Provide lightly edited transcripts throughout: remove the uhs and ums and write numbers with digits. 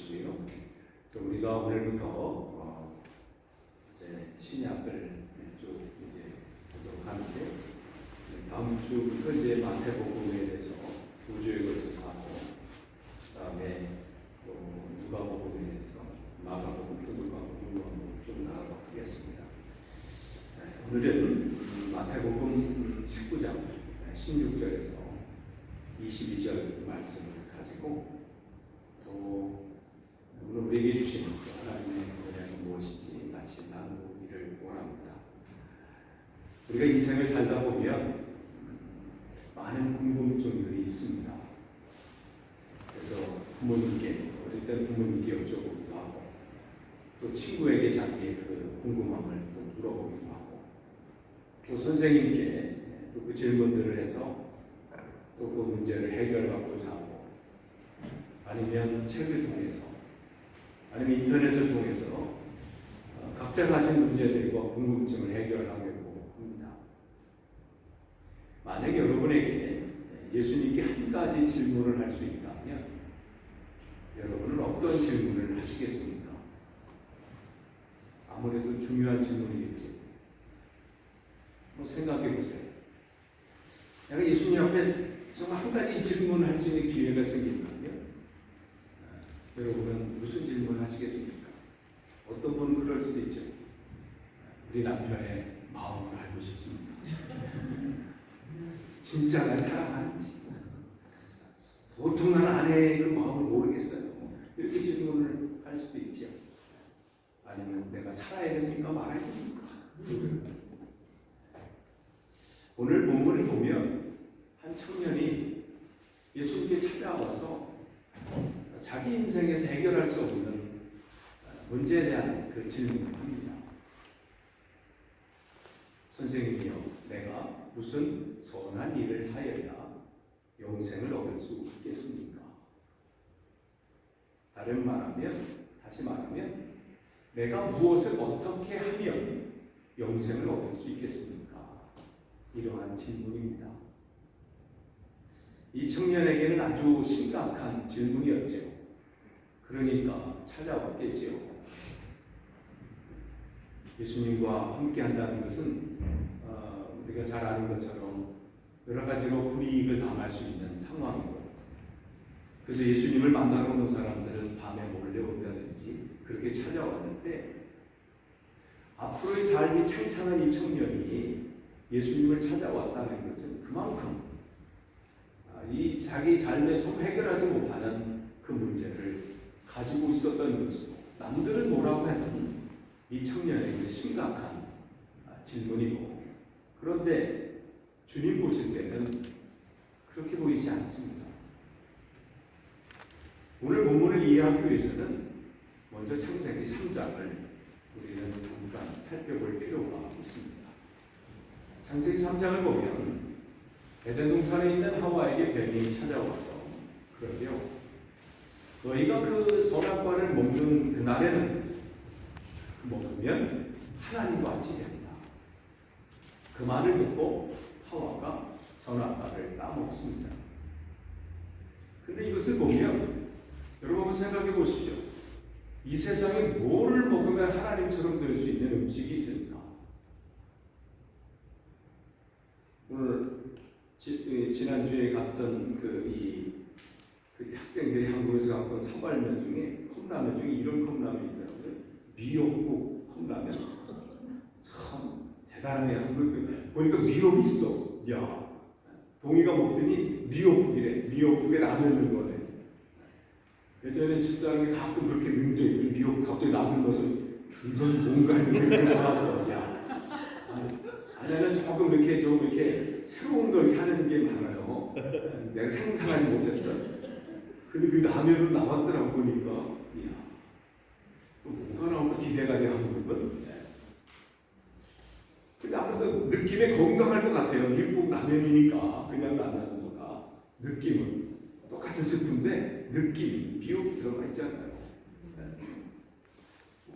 것이고요. 우리가 오늘부터 이제 신약을 쭉 이제 보도록 하는데, 다음 주부터 이제 마태복음에 대해서 두 주에 걸쳐서 하고, 그다음에 또 누가복음에 대해서 마가복음 또 누가복음 쭉 나가도록 하겠습니다. 오늘은 마태복음 19장 16절에서 22절 말씀을 가지고 또 오늘 우리에게 주신 하나님의 은혜는 무엇인지 같이 나누기를 원합니다. 우리가 이 생을 살다 보면 많은 궁금증들이 있습니다. 그래서 부모님께, 어릴 때 부모님께 여쭤보기도 하고, 또 친구에게 자기의 그 궁금함을 또 물어보기도 하고, 또 선생님께 또 그 질문들을 해서 또 그 문제를 해결하고자 하고, 아니면 책을 통해서, 아니면 인터넷을 통해서 각자 가진 문제들과 궁금증을 해결하려고 합니다. 만약 여러분에게 예수님께 한 가지 질문을 할 수 있다면 여러분은 어떤 질문을 하시겠습니까? 아무래도 중요한 질문이겠지. 생각해 보세요. 내가 예수님 앞에 정말 한 가지 질문을 할 수 있는 기회가 생긴다면 여러분은 무슨 질문을 하시겠습니까? 어떤 분은 그럴 수도 있죠. 우리 남편의 마음을 알고 싶습니다. 진짜 날 사랑하는지, 보통 나는 아내의 그 마음을 모르겠어요. 이렇게 질문을 할 수도 있죠. 아니면 내가 살아야 됩니까? 말아야 됩니까? 오늘 본문을 보면 한 청년이 예수님께 찾아와서 자기 인생에서 해결할 수 없는 문제에 대한 그 질문을 합니다. 선생님이요, 내가 무슨 선한 일을 하여야 영생을 얻을 수 있겠습니까? 다시 말하면 내가 무엇을 어떻게 하면 영생을 얻을 수 있겠습니까? 이러한 질문입니다. 이 청년에게는 아주 심각한 질문이었죠. 그러니까 찾아왔겠지요. 예수님과 함께 한다는 것은 우리가 잘 아는 것처럼 여러 가지로 불이익을 당할 수 있는 상황이고, 그래서 예수님을 만나러 오는 사람들은 밤에 몰래 온다든지 그렇게 찾아왔는데, 앞으로의 삶이 창창한 이 청년이 예수님을 찾아왔다는 것은 그만큼 이 자기 삶에 좀 해결하지 못하는 그 문제를 가지고 있었던 것이고, 남들은 뭐라고 해도 이 청년에게 심각한 질문이고, 그런데 주님 보실 때는 그렇게 보이지 않습니다. 오늘 본문을 이해하기 위해서는 먼저 창세기 3장을 우리는 잠깐 살펴볼 필요가 있습니다. 창세기 3장을 보면 에덴 동산에 있는 하와에게 뱀이 찾아와서 그러죠. 너희가 그 선악과를 먹는 그날에는 먹으면 하나님과 같이 된다. 그 말을 듣고 하와가 선악과를 따먹습니다. 근데 이것을 보면 여러분 생각해 보십시오. 이 세상에 뭐를 먹으면 하나님처럼 될 수 있는 음식이 있습니까? 오늘 지난주에 갔던 그 학생들이 한국에서 갖고 온 사발면 중에 컵라면 중에 이런 컵라면이 있더라고요. 미역국 컵라면. 참 대단하네요. 한국 보니까 미역이 있어. 야, 동이가 먹더니 미역국이래. 미역국에 라면 넣은 거네. 예전에 집사람이 가끔 그렇게 능조 미역국 갑자기 라면 넣어서 이건 뭔가 했는데 그게 나왔어. 야, 아내는 조금 이렇게 좀 이렇게 새로운 걸 이렇게 하는 게 많아요. 내가 상상하지 못했던. 근데 그 라면으로 나왔더라고 보니까, 이야, 또 뭐가 나올까 기대가 돼 한국은. 근데 아무래도 느낌에 건강할 것 같아요. 미국 라면이니까 그냥 라면보다 느낌은 똑같은 스프인데 느낌이 미국 들어가 있잖아요.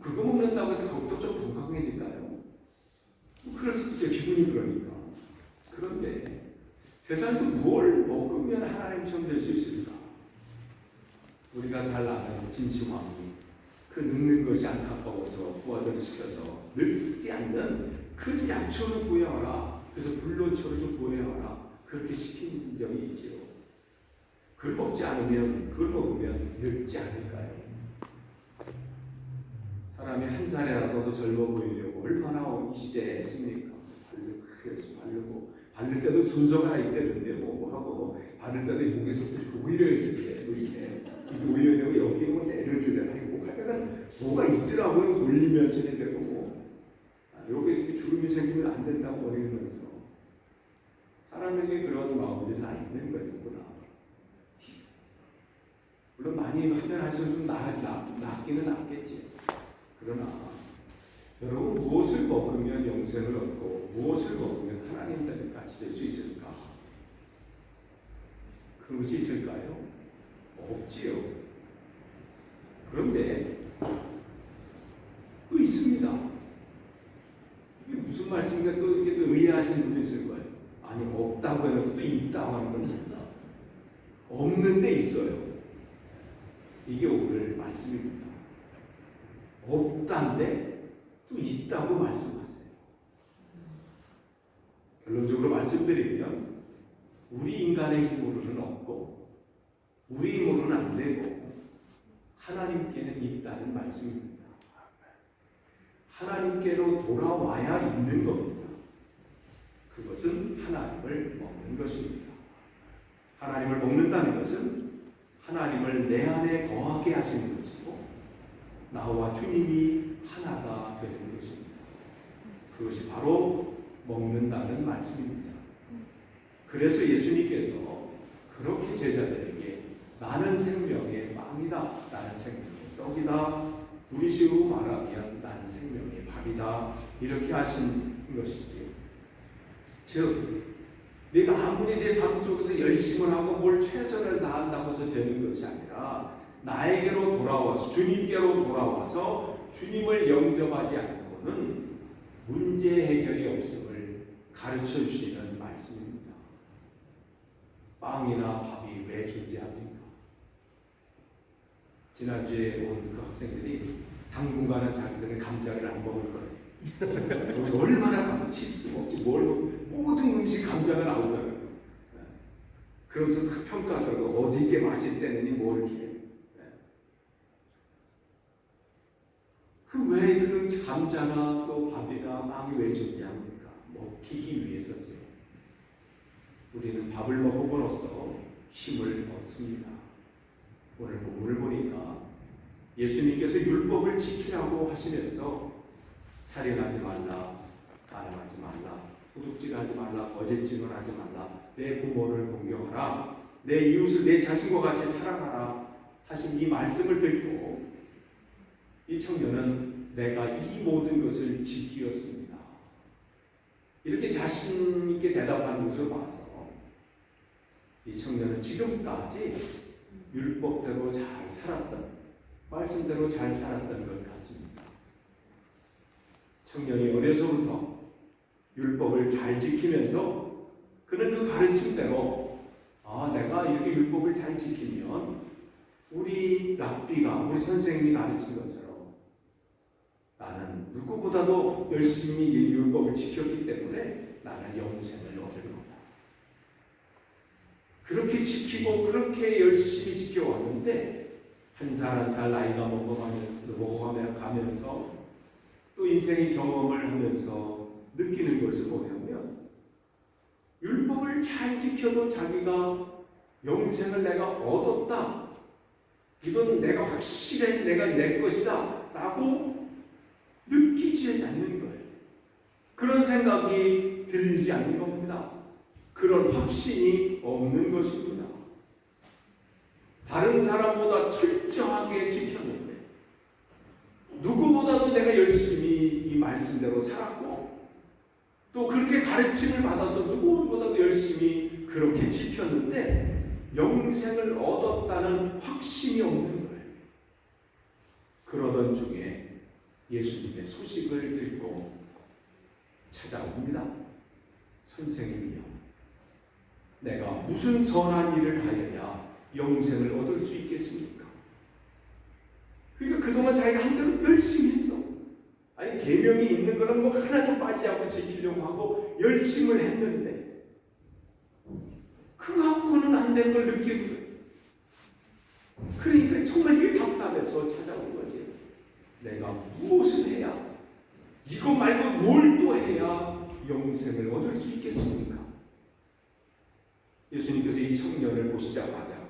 그거 먹는다고 해서 거기도 좀 건강해질까요? 그럴 수도 있죠. 기분이 그러니까. 그런데 세상에서 뭘 먹으면 하나님처럼 될 수 있을까? 우리가 우리가 잘 아는 진시황이 그 늙는 것이 안타까워서 부하들을 시켜서 늙지 않는 그 약초를 구해와라. 그래서 불로초를 좀 구해와라. 그렇게 시킨 적이 있지요. 그걸 먹지 않으면, 그걸 먹으면 늙지 않을까요? 사람이 한 살이라도 더 젊어 보이려고 얼마나 이 시대에 애씁니까? 바르고 바를 때도 순서가 있대는데 뭐 하고 바를 때도 목에서 이렇게 올려야 되는데 이렇게 올려야 되고 여기 뭐 내려줘야 되나 뭐 하여간 뭐가 있더라고요. 돌리면서 해야 되고 뭐 여기 이렇게 주름이 생기면 안 된다고 버리면서 사람에게 그런 마음들이 다 있는 거예요. 누구나. 물론 많이 하면 할수록 좀 낫기는 낫겠지. 그러나 여러분 무엇을 먹으면 영생을 얻고 무엇을 먹으면 하나님 닮은 같이 될 수 있을까? 그것이 있을까요? 없지요. 그런데 또 있습니다. 이게 무슨 말씀인가 또 이게 또 의아하신 분이 있을 거예요. 아니 없다고 해놓고 또 있다고 하는 건 아니다. 없는데 있어요. 이게 오늘 말씀입니다. 없다는데 또 있다고 말씀하세요. 결론적으로 말씀드리면 우리 인간의 힘으로는 없고 우리 힘으로는 안 되고 하나님께는 있다는 말씀입니다. 하나님께로 돌아와야 있는 겁니다. 그것은 하나님을 먹는 것입니다. 하나님을 먹는다는 것은 하나님을 내 안에 거하게 하시는 것이고 나와 주님이 하나가 되는 것입니다. 그것이 바로 먹는다는 말씀입니다. 그래서 예수님께서 그렇게 제자들에게 나는 생명의 빵이다. 나는 생명의 떡이다. 우리 식으로 말하면 나는 생명의 밥이다. 이렇게 하신 것이지. 즉 내가 아무리 내 삶 속에서 열심을 하고 뭘 최선을 다한다고 해서 되는 것이 아니라 나에게로 돌아와서 주님께로 돌아와서 주님을 영접하지 않고는 문제 해결이 없음을 가르쳐 주시는 말씀입니다. 빵이나 밥이 왜 존재합니까? 지난주에 온 그 학생들이 당분간은 자기들은 감자를 안 먹을 거예요. 얼마나 칩스 먹지 뭘 모든 음식 감자가 나오잖아요. 그러면서 그 평가하고 어디 게 맛있대느니 뭐 이렇게. 그 왜 그런 감자나 또 밥이나 빵이 왜 존재합니까? 먹히기 위해서죠. 우리는 밥을 먹음으로써 힘을 얻습니다. 오늘 본문을 보니까 예수님께서 율법을 지키라고 하시면서 살인하지 말라, 간음하지 말라, 도둑질하지 말라, 거짓 증언하지 말라, 내 부모를 공경하라, 내 이웃을 내 자신과 같이 사랑하라 하신 이 말씀을 듣고 이 청년은 내가 이 모든 것을 지키었습니다. 이렇게 자신 있게 대답하는 것을 봐서 이 청년은 지금까지 율법대로 잘 살았던, 말씀대로 잘 살았던 것 같습니다. 청년이 어려서부터 율법을 잘 지키면서 그는 그 가르침대로 내가 이렇게 율법을 잘 지키면 우리 랍비가 우리 선생님이 가르친 것처럼 나는 누구보다도 열심히 이 율법을 지켰기 때문에 나는 영생을 얻을 거다. 그렇게 지키고 그렇게 열심히 지켜왔는데 한 살 한 살 나이가 먹어가면서 또 인생의 경험을 하면서 느끼는 것을 보면 율법을 잘 지켜도 자기가 영생을 내가 얻었다. 이건 내가 확실히 내가 내 것이다. 라고 느끼지 않는 거예요. 그런 생각이 들지 않는 겁니다. 그런 확신이 없는 것입니다. 다른 사람보다 철저하게 지켰는데 누구보다도 내가 열심히 이 말씀대로 살았고 또 그렇게 가르침을 받아서 누구보다도 열심히 그렇게 지켰는데 영생을 얻었다는 확신이 없는 거예요. 그러던 중에 예수님의 소식을 듣고 찾아옵니다. 선생님이요, 내가 무슨 선한 일을 하여야 영생을 얻을 수 있겠습니까? 그동안 자기가 한 대로 열심히 했어. 아니 계명이 있는 거는 뭐 하나도 빠지지 않고 지키려고 하고 열심을 했는데 그거 갖고는 안 되는 걸 느끼는 거예요. 그러니까 정말 이게 답답해서 찾아온 거지. 내가 무엇을 해야, 이거 말고 뭘 또 해야 영생을 얻을 수 있겠습니까? 예수님께서 이 청년을 보시자마자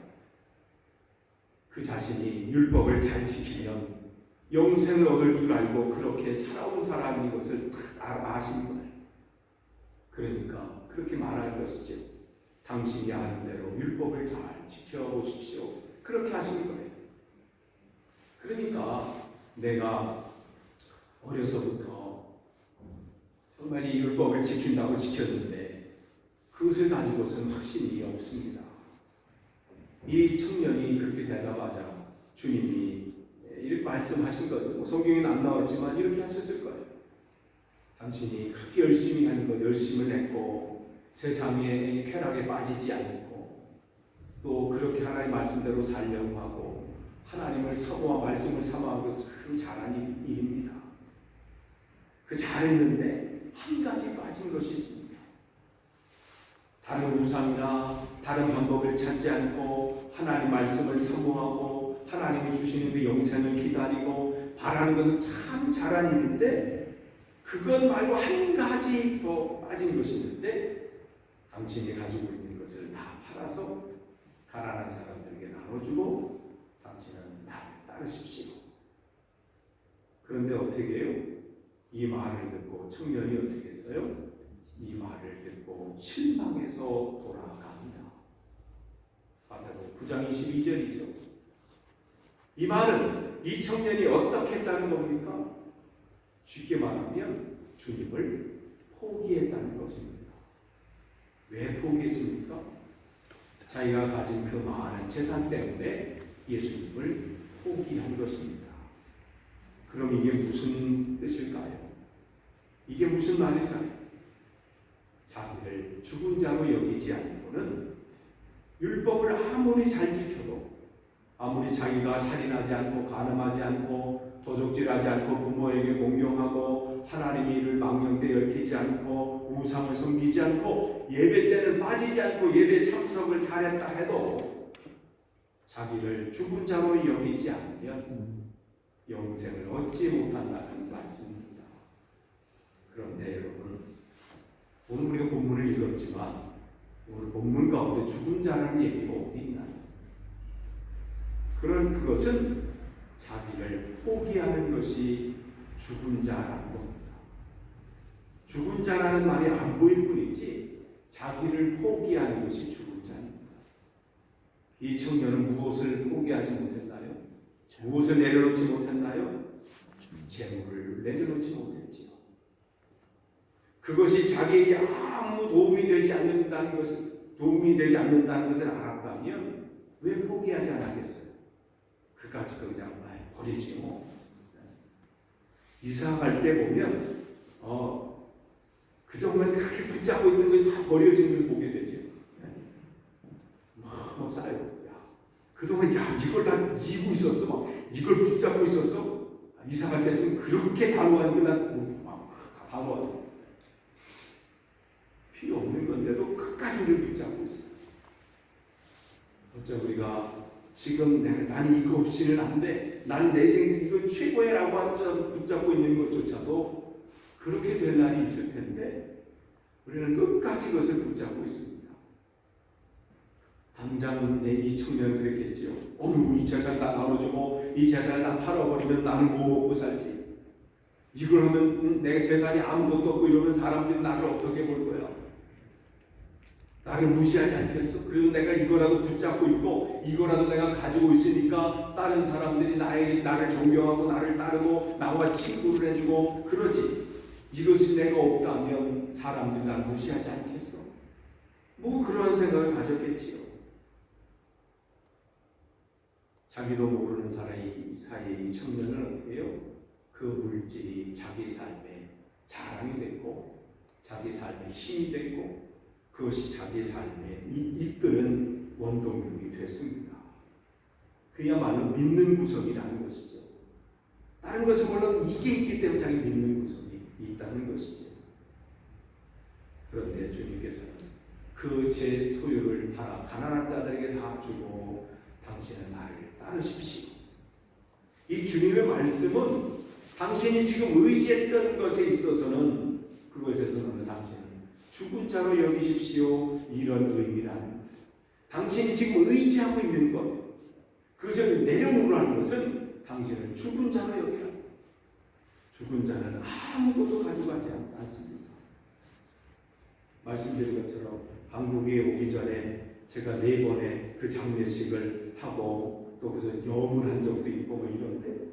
그 자신이 율법을 잘 지키면 영생을 얻을 줄 알고 그렇게 살아온 사람인 것을 아신 거예요. 그러니까 그렇게 말할 것이죠. 당신이 아는 대로 율법을 잘 지켜보십시오. 그렇게 하시는 거예요. 그러니까 내가 어려서부터 정말 이 율법을 지킨다고 지켰는데 그것을 가지고서는 확신이 없습니다. 이 청년이 그렇게 대답하자 주님이 이렇게 말씀하신 거죠. 성경에는 안 나왔지만 이렇게 하셨을 거예요. 당신이 그렇게 열심히 하는 것, 열심을 했고 세상의 쾌락에 빠지지 않고 또 그렇게 하나님 말씀대로 살려고 하고 하나님을 사모와 말씀을 사모하는 것은 참 잘한 일입니다. 그 잘했는데 한 가지 빠진 것이 있습니다. 다른 우상이나 다른 방법을 찾지 않고 하나님 말씀을 사모하고 하나님이 주시는 그 영생을 기다리고 바라는 것은 참 잘한 일인데 그것 말고 한 가지 더 빠진 것이 있는데 당신이 가지고 있는 것을 다 팔아서 가난한 사람들에게 나눠주고 당신은 나를 따르십시오. 그런데 어떻게 해요? 이 말을 듣고 청년이 어떻게 했어요? 이 말을 듣고 실망해서 돌아갑니다. 마태복음 9장 22절이죠. 이 말은 이 청년이 어떻게 했다는 겁니까? 쉽게 말하면 주님을 포기했다는 것입니다. 왜 포기했습니까? 자기가 가진 그 많은 재산 때문에 예수님을 포기한 것입니다. 그럼 이게 무슨 뜻일까요? 이게 무슨 말일까요? 자기를 죽은 자로 여기지 않고는 율법을 아무리 잘 지켜도 아무리 자기가 살인하지 않고 간음하지 않고 도적질하지 않고 부모에게 공경하고 하나님의 일을 망령되 얽히지 않고 우상을 섬기지 않고 예배 때는 빠지지 않고 예배 참석을 잘했다 해도 자기를 죽은 자로 여기지 않으면 영생을 얻지 못한다는 말씀입니다. 그런데 여러분, 오늘 우리가 본문을 읽었지만 오늘 본문 가운데 죽은 자라는 얘기가 어디 있나요? 그것은 자기를 포기하는 것이 죽은 자라는 겁니다. 죽은 자라는 말이 안 보일 뿐이지 자기를 포기하는 것이 죽은 자입니다. 이 청년은 무엇을 포기하지 못했나요? 무엇을 내려놓지 못했나요? 재물을 내려놓지 못했지요. 그것이 자기에게 아무 도움이 되지 않는다는 것을 알았다면 왜 포기하지 않았겠어요? 그까짓 거 그냥 버리지 뭐. 이사 갈 때 보면 그동안 그렇게 붙잡고 있는 걸 다 버려지는 것을 보게 되죠. 막 쌓여. 그동안 이걸 다 이고 있었어. 막 이걸 붙잡고 있었어. 이사 갈 때 좀 그렇게 단호한 거다 단호한. 필요 없는 건데도 끝까지 우리를 붙잡고 있어요. 어째 우리가 지금 나는 이거 없이는 안 돼. 나는 내 생에서 이거 최고야라고 붙잡고 있는 것조차도 그렇게 될 날이 있을 텐데 우리는 끝까지 그것을 붙잡고 있습니다. 당장 이 청년은 그랬겠지요. 이 재산 다 나눠주고 이 재산을 다 팔아버리면 나는 뭐 먹고 살지? 이걸 하면 내가 재산이 아무것도 없고 이러면 사람들이 나를 어떻게 볼 거야? 나를 무시하지 않겠어? 그래도 내가 이거라도 붙잡고 있고 이거라도 내가 가지고 있으니까 다른 사람들이 나를 존경하고 나를 따르고 나와 친구를 해주고 그러지. 이것이 내가 없다면 사람들이 나를 무시하지 않겠어? 뭐 그런 생각을 가졌겠지요. 자기도 모르는 사이에 이 청년은 어떻게 해요? 그 물질이 자기 삶의 자랑이 됐고 자기 삶의 힘이 됐고 그것이 자기의 삶에 이끄는 원동력이 됐습니다. 그야말로 믿는 구석이라는 것이죠. 다른 것은 물론 이게 있기 때문에 자기 믿는 구석이 있다는 것이죠. 그런데 주님께서는 그 제 소유를 팔아 가난한 자들에게 다 주고 당신은 나를 따르십시오. 이 주님의 말씀은 당신이 지금 의지했던 것에 있어서는 그것에서는 당신은 죽은 자로 여기십시오. 이런 의미란 당신이 지금 의지하고 있는 것 그것을 내려놓으라는 것은 당신을 죽은 자로 여기라. 죽은 자는 아무것도 가져가지 않습니다. 말씀드린 것처럼 한국에 오기 전에 제가 4번의 그 장례식을 하고 또 무슨 염을 적도 있고 뭐 이런데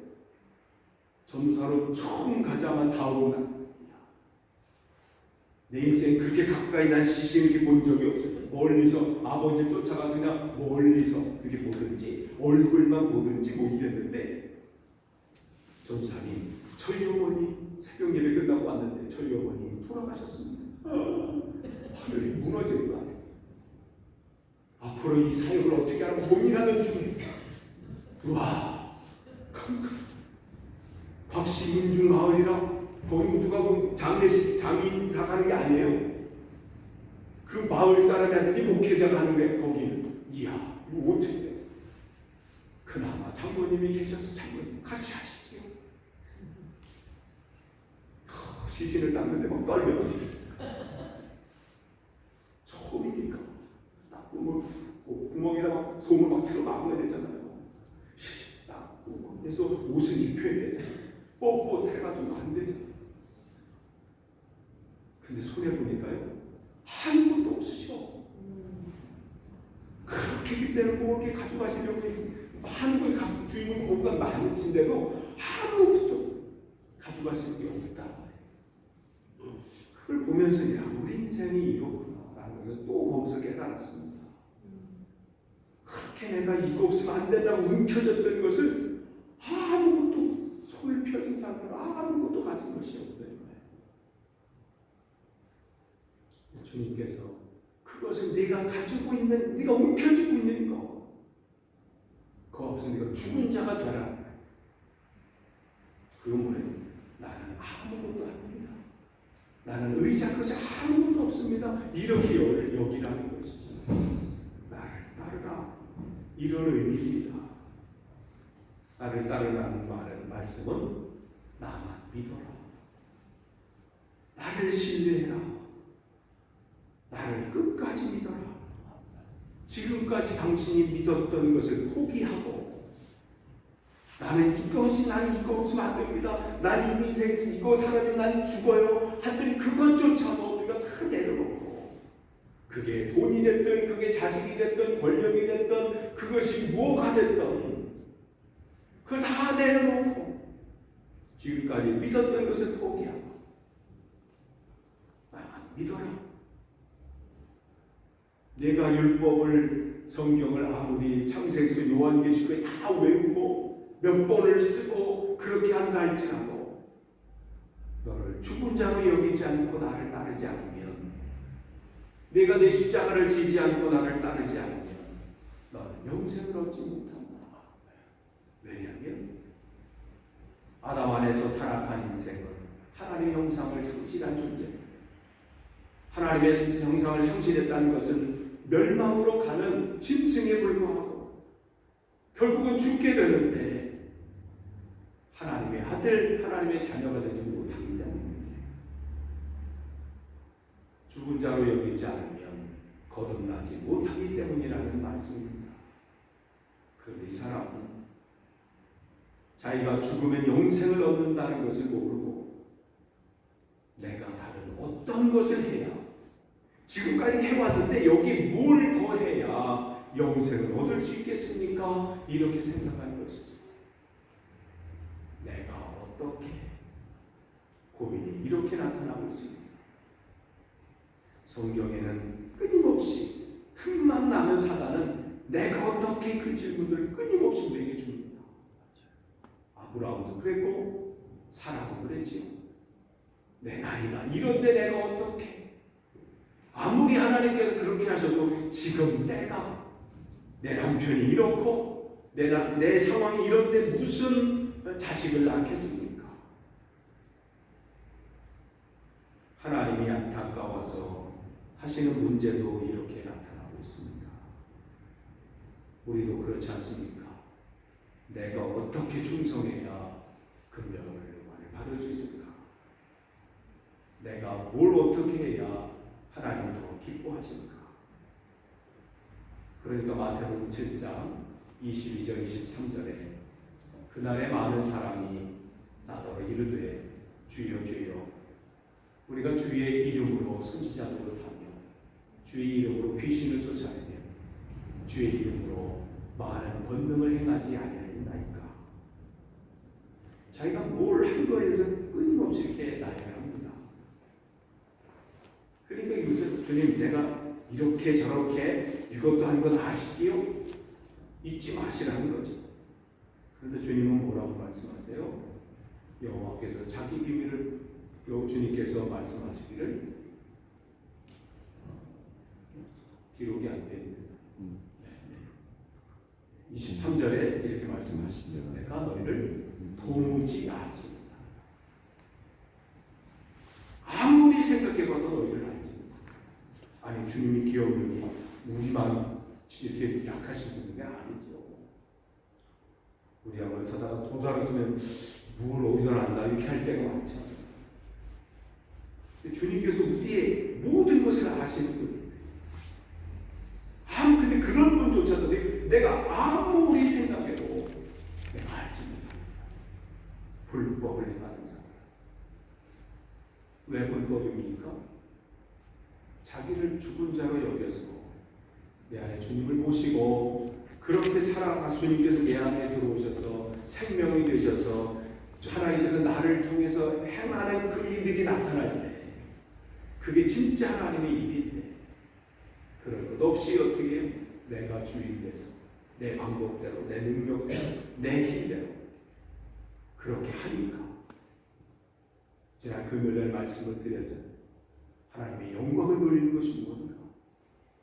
전도사로 처음 가자마자 다음 날 내 인생 그렇게 가까이 난 시신 이렇게 본 적이 없어요. 멀리서 아버지 쫓아가서 그냥 멀리서 이렇게 보든지 얼굴만 보든지 뭐 이랬는데 전도사님 저희 어머니 새벽 예배 끝나고 왔는데 저희 어머니 돌아가셨습니다. 하늘이 무너지는 것 같아요. 앞으로 이 사역을 어떻게 하면 고민하는 중에 우와 곽시민중 마을이라 거기 누가 뭐 장례식 장인사 가는 게 아니에요. 그 마을 사람한테 목회자 가는 게 거기는 이야 이거 어떻게 해? 그나마 장모님이 계셔서 장모님 같이 하시죠. 시신을 닦는데 막 떨려. 처음이니까 딱 구멍에다 막 솜을 막 틀어 막아야 되잖아요. 시신 닦고 그래서 옷은 입혀야 되잖아요. 뻣뻣해가지고 안 되잖아요. 근데 손해 보니까요 아무것도 없으셔. 그렇게 그때는 뭐 이렇게 가져가시려고 하는 것 주인공 공간 많으신데도 아무것도 가져가실 게 없다. 그걸 보면서 야 우리 인생이 이렇구나라는 것을 또 거기서 깨달았습니다. 그렇게 내가 이거 없으면 안 된다고 움켜졌던 것을 아무것도 손을 펴진 상태로 아무것도 가진 것이 없는 거예요. 주님께서 그것을 네가 가지고 있는 네가 움켜쥐고 있는 거 그거 없으면 네가 죽은 자가 되라. 그건 뭐예요? 나는 아무것도 아닙니다. 나는 의지할 것이 아무것도 없습니다. 이렇게 여기라는 것이죠. 나를 따르라. 이런 의미입니다. 나를 따르라는 말씀은 나만 믿어라. 나를 신뢰해라. 나를 끝까지 믿어라. 지금까지 당신이 믿었던 것을 포기하고 나는 이거 없으면 안 됩니다. 난 이 인생에서 이거 사라지면 난 죽어요. 하여튼 그것조차도 우리가 다 내려놓고 그게 돈이 됐든 그게 자식이 됐든 권력이 됐든 그것이 뭐가 됐든 그걸 다 내려놓고 지금까지 믿었던 것을 포기하고 나만 믿어라. 내가 율법을 성경을 아무리 창세기부터 요한계시록에 다 외우고 몇 번을 쓰고 그렇게 한다 할지라도 너를 죽은 자로 여기지 않고 나를 따르지 않으면 내가 내 십자가를 지지 않고 나를 따르지 않으면 너는 영생을 얻지 못한다. 왜냐하면 아담 안에서 타락한 인생은 하나님의 형상을 상실한 존재입니다. 하나님의 형상을 상실했다는 것은 멸망으로 가는 짐승에 불과하고 결국은 죽게 되는데 하나님의 아들, 하나님의 자녀가 되지 못하기 때문입니다. 죽은 자로 여기지 않으면 거듭나지 못하기 때문이라는 말씀입니다. 그런데 이 사람은 자기가 죽으면 영생을 얻는다는 것을 모르고 내가 다른 어떤 것을 해야 지금까지 해왔는데 여기 뭘 더 해야 영생을 얻을 수 있겠습니까? 이렇게 생각하는 것이죠. 내가 어떻게 고민이 이렇게 나타나고 있습니다. 성경에는 끊임없이 틈만 나는 사단은 내가 어떻게 그 질문들을 끊임없이 우리에게 줍니다. 아브라함도 그랬고 사라도 그랬지요. 내 나이가 이런데 내가 어떻게 아무리 하나님께서 그렇게 하셔도 지금 내가 내 남편이 이렇고 내 상황이 이런데 무슨 자식을 낳겠습니까? 하나님이 안타까워서 하시는 문제도 이렇게 나타나고 있습니다. 우리도 그렇지 않습니까? 내가 어떻게 충성해야 그 명을 받을 수 있을까? 내가 뭘 어떻게 해야 하나님이 더 기뻐하실까? 그러니까 마태복음 7장 22절 23절에 그날에 많은 사람이 나더러 이르되 주여 주여 우리가 주의 이름으로 선지자 노릇하며 주의 이름으로 귀신을 쫓아내며 주의 이름으로 많은 권능을 행하지 아니하였나이까. 자기가 뭘 한 거에 대해서 끊임없이 이렇게 나열을 합니다. 그러니까 이거죠. 주님 내가 이렇게 저렇게 이것도 한 건 아시지요? 잊지 마시라는 거죠. 그런데 주님은 뭐라고 말씀하세요? 여호와께서 자기 비밀을 주님께서 말씀하시기를 기록이 안 되어 있는 23절에 이렇게 말씀하시죠. 내가 너희를 도무지 알지 못한다. 아무리 생각해봐도 너희를 알지 못한다. 아니 주님이 기억력이 우리만 이렇게 약하신 분이 아니죠. 우리하고 가다가 도달했으면 뭘 어디서 난다 이렇게 할 때가 많죠. 주님께서 우리의 모든 것을 아시는 분인데 근데 그런 분조차도 내가 아무리 생각해도 내가 알지 못합니다. 불법을 행하는 자들. 왜 불법입니까? 자기를 죽은 자로 여겨서 내 안에 주님을 모시고 그렇게 살아가 주님께서 내 안에 들어오셔서 생명이 되셔서 하나님께서 나를 통해서 행하는 그 일들이 나타날 때 그게 진짜 하나님의 일인데 그럴 것 없이 어떻게 내가 주인돼서 내 방법대로 내 능력대로 내 힘대로 그렇게 하니까 제가 금요일에 말씀을 드렸잖아요. 하나님의 영광을 돌리는 것이 무엇인가?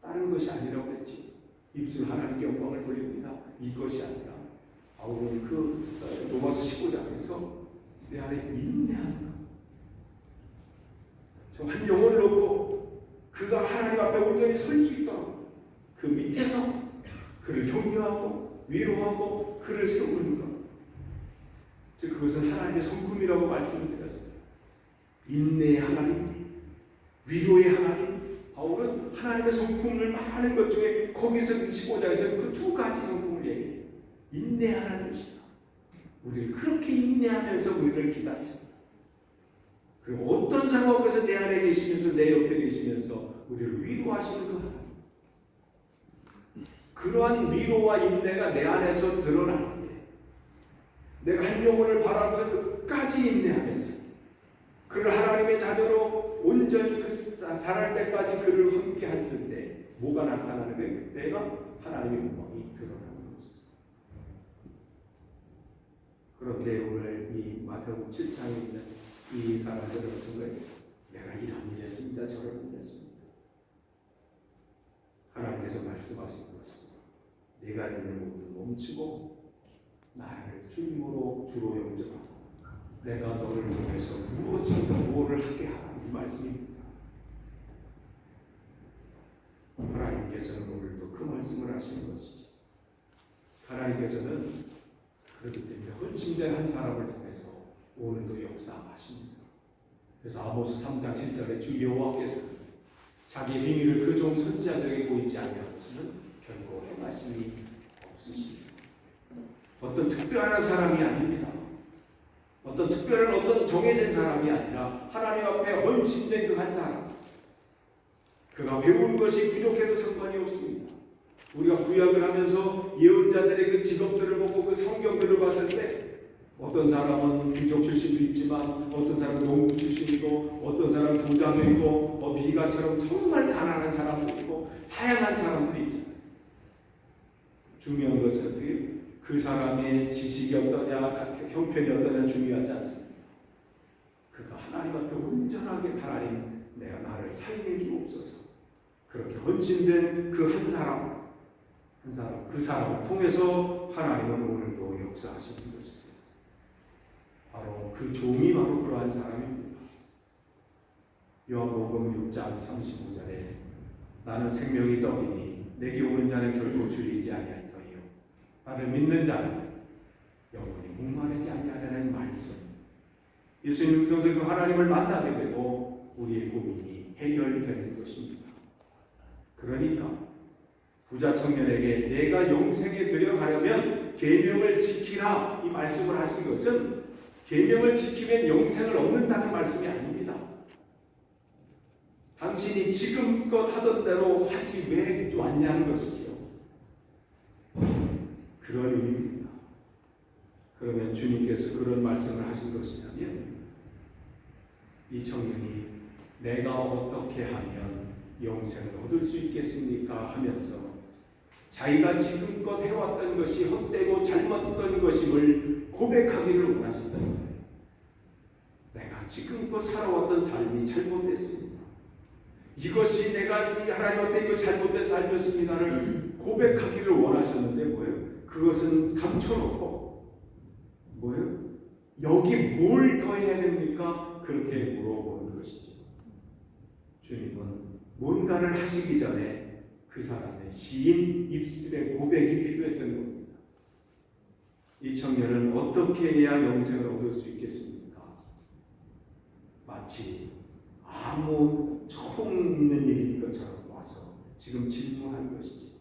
다른 것이 아니라고 했지. 입술 하나님께 영광을 돌립니다. 이것이 아니라 바울은 그 로마서 15장에서 내 안에 인내하는 것. 저 한 영혼을 놓고 그가 하나님 앞에 온전히 설 수 있도록 그 밑에서 그를 격려하고 위로하고 그를 세우는 것. 즉 그것은 하나님의 성품이라고 말씀을 드렸습니다. 인내의 하나님, 위로의 하나님. 바울은 하나님의 성품을 많은 것 중에 거기서 15장에서 그 두 가지 성품을 얘기해요. 인내하는 것이다. 우리를 그렇게 인내하면서 우리를 기다리십니다. 그리고 어떤 상황에서 내 안에 계시면서 내 옆에 계시면서 우리를 위로하시는 그 하나님. 그러한 위로와 인내가 내 안에서 드러나는데 내가 한 영혼을 바라보면서 끝까지 인내하면서 그를 하나님의 자녀로 온전히 자랄 때까지 그를 함께 했을 때 뭐가 나타나는 거예요? 그때가 하나님의 영광이 드러나는 것이죠. 그런데 오늘 이 마태복음 7장에 있는 이 사람들은 어떤 거예요? 내가 이런 일 했습니다. 저런 일 했습니다. 하나님께서 말씀하신 것이죠. 네가 되는 모든 멈추고 나를 주님으로 주로 영접하고 내가 너를 통해서 무엇을 하게 하라 이 말씀입니다. 하나님께서는 오늘도 그 말씀을 하시는 것이죠. 하나님께서는 그렇기 때문에 헌신된 한 사람을 통해서 오늘도 역사하십니다. 그래서 아모스 3장 7절에 주 여호와께서 자기의 비밀을 그 종 선지자들에게 보이지 아니하고서는 결코 행하심이 없으십니다. 어떤 특별한 사람이 아닙니다. 어떤 특별한 어떤 정해진 사람이 아니라 하나님 앞에 헌신된 그 한 사람. 그가 배운 것이 부족해도 상관이 없습니다. 우리가 구약을 하면서 예언자들의 그 직업들을 보고 그 성경들을 봤을 때 어떤 사람은 귀족 출신도 있지만 어떤 사람은 농부 출신이고 어떤 사람은 부자도 있고 비가처럼 정말 가난한 사람도 있고 다양한 사람들이 있잖아요. 중요한 것은 어떻게 그 사람의 지식이 어떠냐 형편이 어떠냐 중요하지 않습니다. 그가 하나님 앞에 온전하게 하나님 내가 나를 사용해 주옵소서 그렇게 헌신된 그 한 사람 그 사람을 통해서 하나님은 오늘도 역사하시는 것이죠. 바로 그 종이 바로 그러한 사람입니다. 요한복음 6장 35절에 나는 생명이 떡이니 내게 오는 자는 결코 줄이지 아니하리요 나를 믿는 자는 영원히 목마르지 아니하리라는 말씀. 예수님을 통해서 그 하나님을 만나게 되고 우리의 고민이 해결되는 것입니다. 그러니까 부자 청년에게 내가 영생에 들어가려면 계명을 지키라 이 말씀을 하신 것은 계명을 지키면 영생을 얻는다는 말씀이 아닙니다. 당신이 지금껏 하던 대로 하지 왜 왔냐는 것이지요. 그런 의미입니다. 그러면 주님께서 그런 말씀을 하신 것이라면 이 청년이 내가 어떻게 하면 영생을 얻을 수 있겠습니까? 하면서 자기가 지금껏 해왔던 것이 헛되고 잘못된 것임을 고백하기를 원하셨다는 거예요. 내가 지금껏 살아왔던 삶이 잘못됐습니다. 이것이 내가 하나님 앞에 이거 잘못된 삶이었습니다를 고백하기를 원하셨는데 뭐예요? 그것은 감춰놓고 뭐예요? 여기 뭘 더 해야 됩니까? 그렇게 물어보는 것이죠. 주님은 뭔가를 하시기 전에 그 사람의 시인 입술의 고백이 필요했던 겁니다. 이 청년은 어떻게 해야 영생을 얻을 수 있겠습니까? 마치 아무 처음 있는 일인 것처럼 와서 지금 질문한 것이지.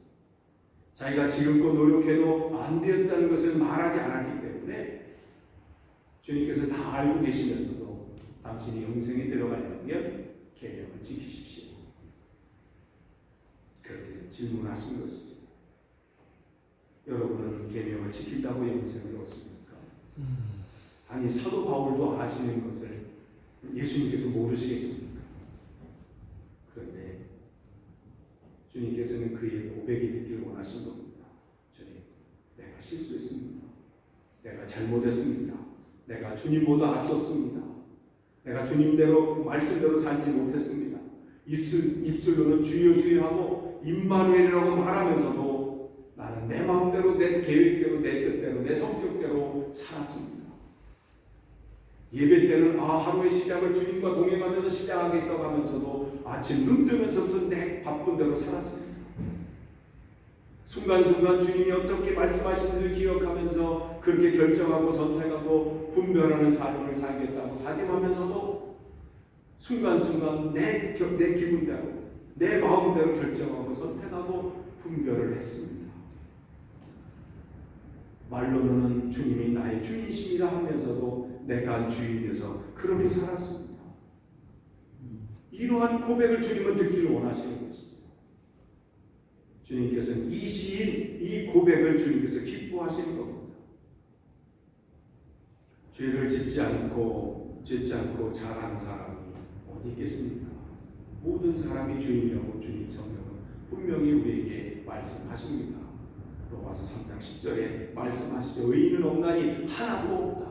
자기가 지금껏 노력해도 안 되었다는 것을 말하지 않았기 때문에 주님께서 다 알고 계시면서도 당신이 영생에 들어가려면 계명을 지키십시오. 그렇게 질문하신 것이죠. 여러분은 계명을 지킨다고 영생을 얻습니까? 아니 사도 바울도 아시는 것을 예수님께서 모르시겠습니까? 그런데 주님께서는 그의 고백이 듣기를 원하신 겁니다. 주님, 내가 실수했습니다. 내가 잘못했습니다. 내가 주님보다 앞섰습니다. 내가 주님대로 말씀대로 살지 못했습니다. 입술로는 주여 주여 하고 임마누엘이라고 말하면서도 나는 내 마음대로 내 계획대로 내 뜻대로 내 성격대로 살았습니다. 예배 때는 하루의 시작을 주님과 동행하면서 시작하겠다고 하면서도 아침 눈 뜨면서부터 내 바쁜 대로 살았습니다. 순간순간 주님이 어떻게 말씀하시는지를 기억하면서 그렇게 결정하고 선택하고 분별하는 삶을 살겠다고 다짐하면서도 순간순간 내 기분대로 내 마음대로 결정하고 선택하고 분별을 했습니다. 말로는 주님이 나의 주인이십니다 하면서도 내가 주인에서 그렇게 살았습니다. 이러한 고백을 주님은 듣기를 원하시는 것입니다. 주님께서는 이 시인, 이 고백을 주님께서 기뻐하시는 겁니다. 죄를 짓지 않고 잘하는 사람이 어디 있겠습니까? 모든 사람이 죄인이라고 주님 성경은 분명히 우리에게 말씀하십니다. 로마서 3장 10절에 말씀하시죠. 의인은 없나니 하나도 없다.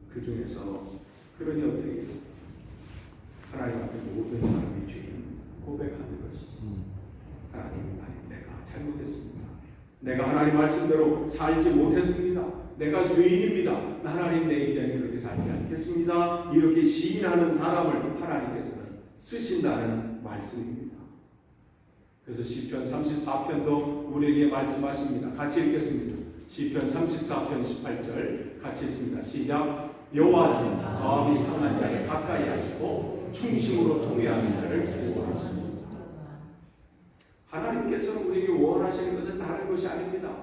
그 중에서 그러니 어떻게 하나님 앞에 모든 사람이 죄인 고백하는 것이지. 하나님, 내가 잘못했습니다. 내가 하나님 말씀대로 살지 못했습니다. 내가 죄인입니다. 하나님, 내 이제는 그렇게 살지 않겠습니다. 이렇게 시인하는 사람을 하나님께서는 쓰신다는 말씀입니다. 그래서 시편 34편도 우리에게 말씀하십니다. 같이 읽겠습니다. 시편 34편 18절 같이 읽습니다. 시작. 여호와는 마음이 상한 자를 가까이 하시고 충심으로 통회하는 자를 구원하십니다. 하나님께서는 우리에게 원하시는 것은 다른 것이 아닙니다.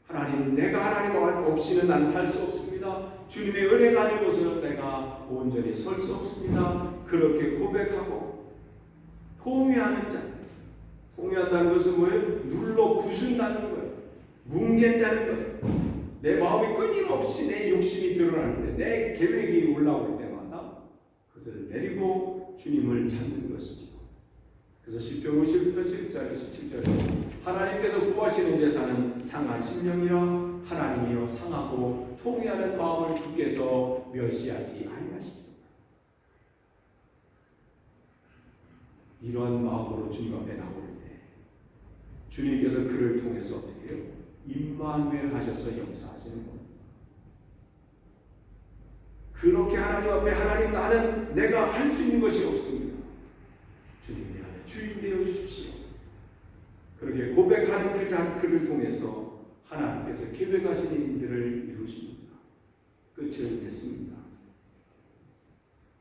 하나님, 내가 하나님 없이는 나는 살 수 없습니다. 주님의 은혜가 아닌 곳에는 내가 온전히 설 수 없습니다. 그렇게 고백하고 통회하는 자. 통회한다는 것은 뭐예요? 눌러 부순다는 거예요. 뭉갠다는 거예요. 내 마음이 끊임없이 내 욕심이 드러나는데 내 계획이 올라올 때마다 그것을 내리고 주님을 찾는 것이죠. 그래서 시편 51편 7절 17절에 하나님께서 구하시는 제사는 상한 심령이라 하나님이여 상하고 통회하는 마음을 주께서 멸시하지 아니하십니다. 이러한 마음으로 주님 앞에 나올 때 주님께서 그를 통해서 어떻게 해요? 임마누엘 하셔서 역사하시는 겁니다. 그렇게 하나님 앞에 하나님 나는 내가 할 수 있는 것이 없습니다. 주님 내 안에 주인 되어 주십시오. 그렇게 고백하는 그를 통해서 하나님께서 계획하신 일들을 이루십니다. 끝을 맺습니다.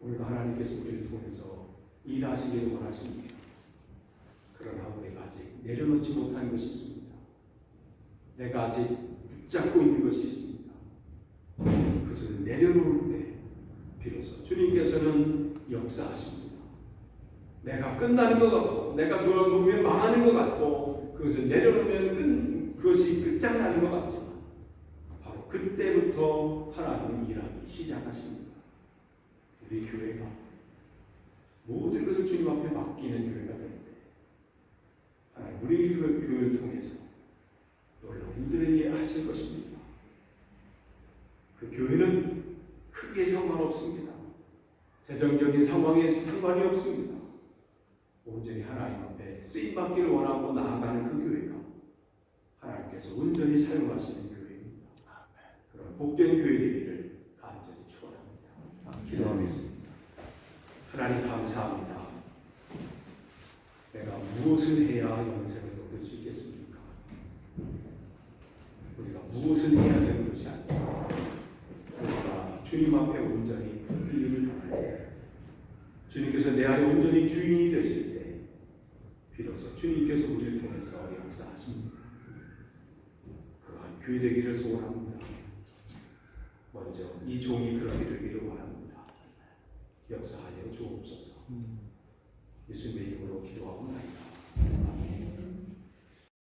오늘도 하나님께서 우리를 통해서 일하시기를 원하십니다. 그러나 우리가 아직 내려놓지 못한 것이 있습니다. 내가 아직 붙잡고 있는 것이 있습니다. 그것을 내려놓을 때 비로소 주님께서는 역사하십니다. 내가 끝나는 것 같고 내가 그걸 보면 망하는 것 같고 그것을 내려놓으면 그것이 끝장나는 것 같지만 바로 그때부터 하나님은 일하기 시작하십니다. 우리 교회가 모든 것을 주님 앞에 맡기는 교회가 될 때 하나님 우리 교회를 통해서 놀라운 일들을 하실 것입니다. 그 교회는 크기에 상관없습니다. 재정적인 상황에 상관이 없습니다. 온전히 하나님 앞에 쓰임받기를 원하고 나아가는 그 교회가 하나님께서 온전히 사용하시는 교회입니다. 그런 복된 교회 되기를 간절히 축원합니다. 기도하겠습니다. 하나님 감사합니다. 내가 무엇을 해야 영생을 얻을 수 있겠습니까? 우리가 무엇을 해야 되는 것이 아니라 우리가 주님 앞에 온전히 붙들림을 당할 때 주님께서 내 안에 온전히 주인이 되실 때 비로소 주님께서 우리를 통해서 역사하십니다. 그러한 교회 되기를 소원합니다. 먼저 이 종이 그렇게 되기를 원합니다. 역사하여 주옵소서. 예수님의 이름으로 기도하옵나이다.